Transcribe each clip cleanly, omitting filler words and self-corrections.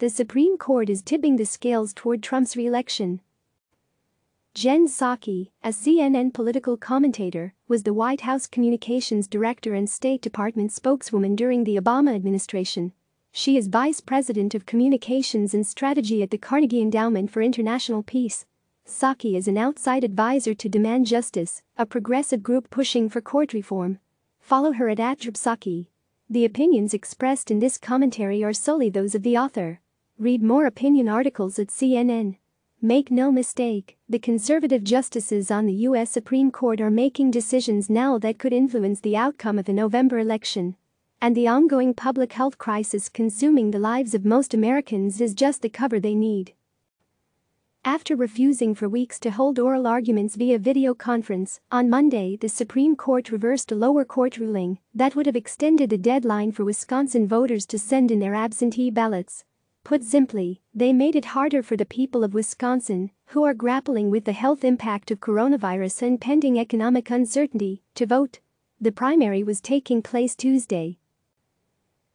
The Supreme Court is tipping the scales toward Trump's re-election. Jen Psaki, a CNN political commentator, was the White House Communications Director and State Department spokeswoman during the Obama administration. She is Vice President of Communications and Strategy at the Carnegie Endowment for International Peace. Psaki is an outside advisor to Demand Justice, a progressive group pushing for court reform. Follow her at @Psaki. The opinions expressed in this commentary are solely those of the author. Read more opinion articles at CNN. Make no mistake, the conservative justices on the U.S. Supreme Court are making decisions now that could influence the outcome of the November election. And the ongoing public health crisis consuming the lives of most Americans is just the cover they need. After refusing for weeks to hold oral arguments via video conference, on Monday the Supreme Court reversed a lower court ruling that would have extended the deadline for Wisconsin voters to send in their absentee ballots. Put simply, they made it harder for the people of Wisconsin, who are grappling with the health impact of coronavirus and pending economic uncertainty, to vote. The primary was taking place Tuesday.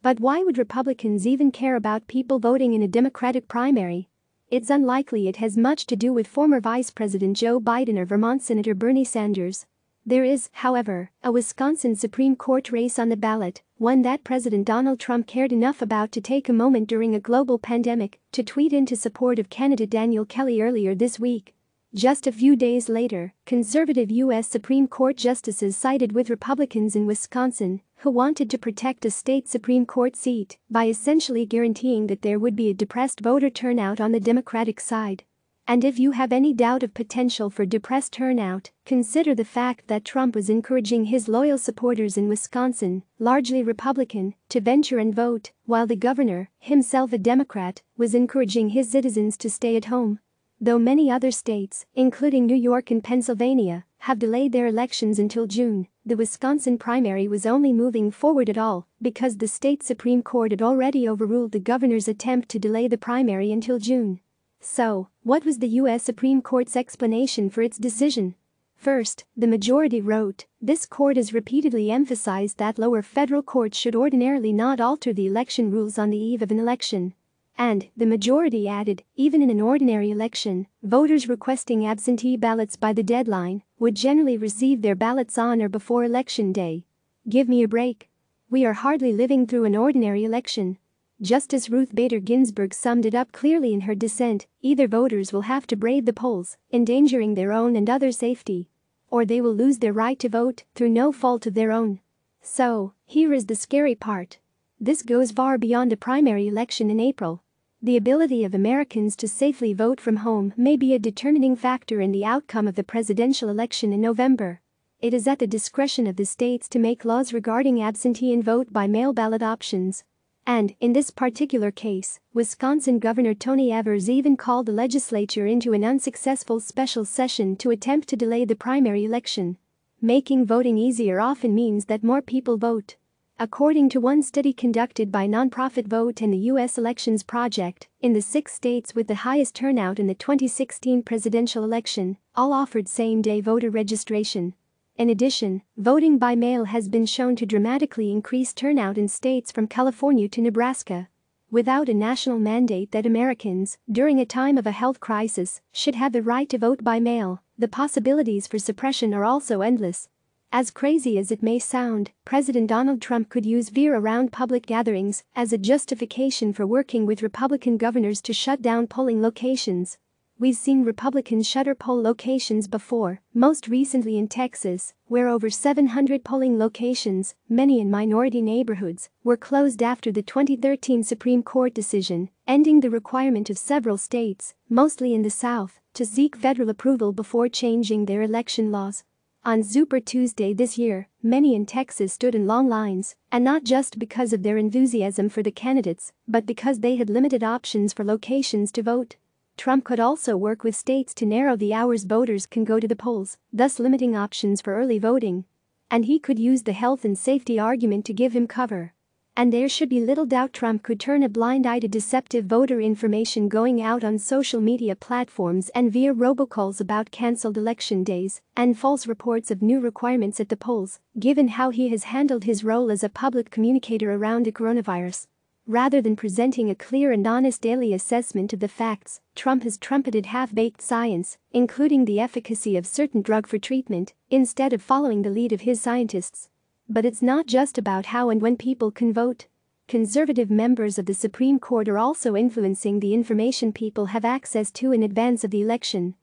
But why would Republicans even care about people voting in a Democratic primary? It's unlikely it has much to do with former Vice President Joe Biden or Vermont Senator Bernie Sanders. There is, however, a Wisconsin Supreme Court race on the ballot, one that President Donald Trump cared enough about to take a moment during a global pandemic to tweet into support of candidate Daniel Kelly earlier this week. Just a few days later, conservative U.S. Supreme Court justices sided with Republicans in Wisconsin, who wanted to protect a state Supreme Court seat by essentially guaranteeing that there would be a depressed voter turnout on the Democratic side. And if you have any doubt of potential for depressed turnout, consider the fact that Trump was encouraging his loyal supporters in Wisconsin, largely Republican, to venture and vote, while the governor, himself a Democrat, was encouraging his citizens to stay at home. Though many other states, including New York and Pennsylvania, have delayed their elections until June, the Wisconsin primary was only moving forward at all because the state Supreme Court had already overruled the governor's attempt to delay the primary until June. So, what was the U.S. Supreme Court's explanation for its decision? First, the majority wrote, "This court has repeatedly emphasized that lower federal courts should ordinarily not alter the election rules on the eve of an election." And, the majority added, "Even in an ordinary election, voters requesting absentee ballots by the deadline would generally receive their ballots on or before Election Day. Give me a break. We are hardly living through an ordinary election." Justice Ruth Bader Ginsburg summed it up clearly in her dissent: either voters will have to brave the polls, endangering their own and other safety, or they will lose their right to vote through no fault of their own. So, here is the scary part. This goes far beyond a primary election in April. The ability of Americans to safely vote from home may be a determining factor in the outcome of the presidential election in November. It is at the discretion of the states to make laws regarding absentee and vote by mail ballot options. And, in this particular case, Wisconsin Governor Tony Evers even called the legislature into an unsuccessful special session to attempt to delay the primary election. Making voting easier often means that more people vote. According to one study conducted by nonprofit Vote and the U.S. Elections Project, in the 6 states with the highest turnout in the 2016 presidential election, all offered same-day voter registration. In addition, voting by mail has been shown to dramatically increase turnout in states from California to Nebraska. Without a national mandate that Americans, during a time of a health crisis, should have the right to vote by mail, the possibilities for suppression are also endless. As crazy as it may sound, President Donald Trump could use fear around public gatherings as a justification for working with Republican governors to shut down polling locations. We've seen Republicans shutter poll locations before, most recently in Texas, where over 700 polling locations, many in minority neighborhoods, were closed after the 2013 Supreme Court decision, ending the requirement of several states, mostly in the South, to seek federal approval before changing their election laws. On Super Tuesday this year, many in Texas stood in long lines, and not just because of their enthusiasm for the candidates, but because they had limited options for locations to vote. Trump could also work with states to narrow the hours voters can go to the polls, thus limiting options for early voting. And he could use the health and safety argument to give him cover. And there should be little doubt Trump could turn a blind eye to deceptive voter information going out on social media platforms and via robocalls about cancelled election days and false reports of new requirements at the polls, given how he has handled his role as a public communicator around the coronavirus. Rather than presenting a clear and honest daily assessment of the facts, Trump has trumpeted half-baked science, including the efficacy of certain drug for treatment, instead of following the lead of his scientists. But it's not just about how and when people can vote. Conservative members of the Supreme Court are also influencing the information people have access to in advance of the election.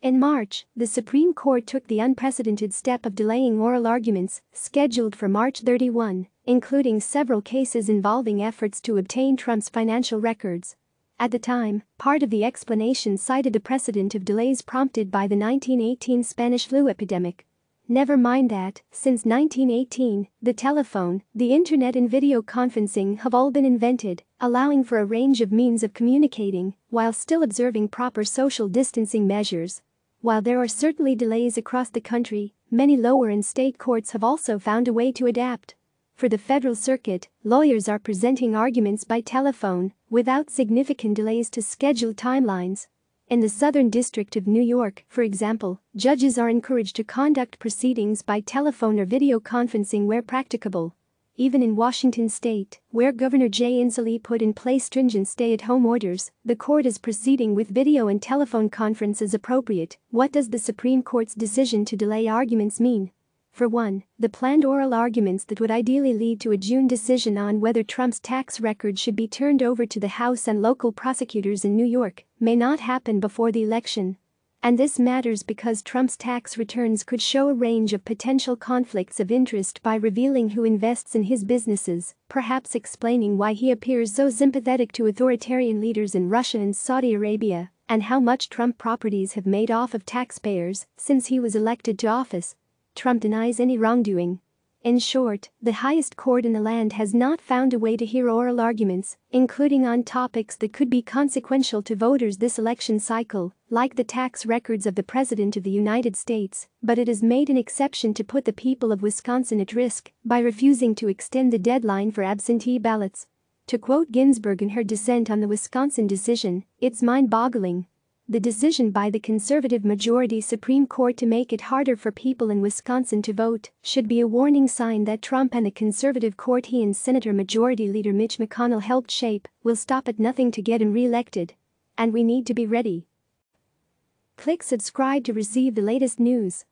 In March, the Supreme Court took the unprecedented step of delaying oral arguments, scheduled for March 31, including several cases involving efforts to obtain Trump's financial records. At the time, part of the explanation cited the precedent of delays prompted by the 1918 Spanish flu epidemic. Never mind that, since 1918, the telephone, the internet and video conferencing have all been invented, allowing for a range of means of communicating, while still observing proper social distancing measures. While there are certainly delays across the country, many lower and state courts have also found a way to adapt. For the federal circuit, lawyers are presenting arguments by telephone, without significant delays to scheduled timelines. In the Southern District of New York, for example, judges are encouraged to conduct proceedings by telephone or video conferencing where practicable. Even in Washington state, where Governor Jay Inslee put in place stringent stay-at-home orders, the court is proceeding with video and telephone conference as appropriate. What does the Supreme Court's decision to delay arguments mean? For one, the planned oral arguments that would ideally lead to a June decision on whether Trump's tax record should be turned over to the House and local prosecutors in New York may not happen before the election. And this matters because Trump's tax returns could show a range of potential conflicts of interest by revealing who invests in his businesses, perhaps explaining why he appears so sympathetic to authoritarian leaders in Russia and Saudi Arabia, and how much Trump properties have made off of taxpayers since he was elected to office. Trump denies any wrongdoing. In short, the highest court in the land has not found a way to hear oral arguments, including on topics that could be consequential to voters this election cycle, like the tax records of the President of the United States, but it has made an exception to put the people of Wisconsin at risk by refusing to extend the deadline for absentee ballots. To quote Ginsburg in her dissent on the Wisconsin decision, "It's mind-boggling." The decision by the conservative majority Supreme Court to make it harder for people in Wisconsin to vote should be a warning sign that Trump and the conservative court he and Senator Majority Leader Mitch McConnell helped shape will stop at nothing to get him re-elected. And we need to be ready. Click subscribe to receive the latest news.